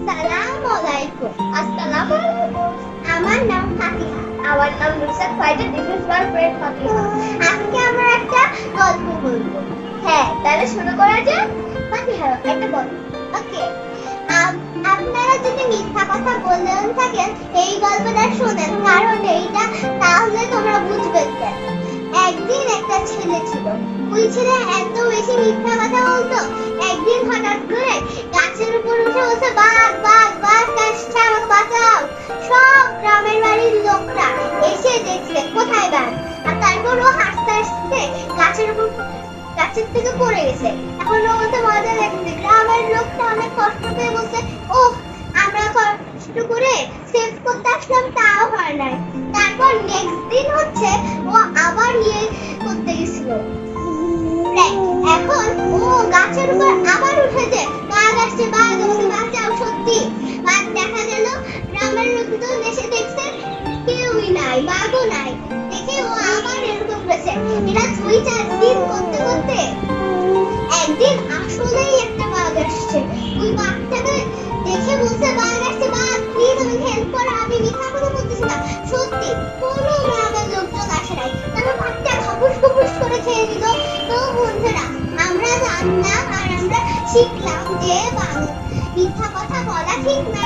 আসসালামু আলাইকুম। আসসালামু আলাইকুম। আমার নাম ফাতিহা। আমার নাম Nusrat fighter this one friend Fatiha. আজকে আমরা একটা গল্প বলবো। হ্যাঁ, তাহলে শুরু করা যাক। ফাতিহা একটা গল্প। ওকে। আপনারা যদি মিথ্যা কথা বললেন থাকেন এই গল্পটা শোনেন, কারণ এইটা তাহলে তোমরা বুঝবে কেন। একদিন একটা ছেলে ছিল। ওই ছেলে এত বেশি মিথ্যা কথা বলতো, একদিন হঠাৎ করে গাছের উপর উঠে বলছে, বাঘ বাঘ বাঘ আসছে, আমাকে বাঁচাও। সব গ্রামের বাড়ির লোকরা এসে দেখছে কোথায় বাঘ, আর তারপর ও হাসতে হাসতে গাছের থেকে পড়ে গেছে। এখন ও বলতে মজা লাগছে, গ্রামের লোকটা অনেক কষ্ট পেয়ে বলছে, ও আমরা কষ্ট করে সেভ করতে আসলাম, তাও হয় নাই। তারপর নেক্সট দিন হচ্ছে ও আবার করতে গেছিল। এখন ও গাছের উপর আবার উঠেছে, বাঘ আসছে, বাঘ আমাকে বাঁচাও। সত্যি বাঘ দেখা গেল, গ্রামের লোকজন এসে দেখছে কেউই নাই, বাঘও নাই। দেখে ও আবার এরকম করেছে। এরা 2-4 দিন করতে করতে একদিন আসলেই একটা বাঘ আসছে। ওই বাঘটাকে দেখে বলছে, বাঘ আসছে, বাঘ প্লিজ আমাকে হেল্প করো, আমি মিথ্যা কথা বলতেছি না। সত্যি কোনো গ্রামের লোকজন আসে নাই। তারপর বাঘটা খাপুস খুপুস করে খেয়ে নিল। তো বন্ধুরা, আমরা জানলাম আর আমরা শিখলাম যে মিথ্যা কথা বলা ঠিক না।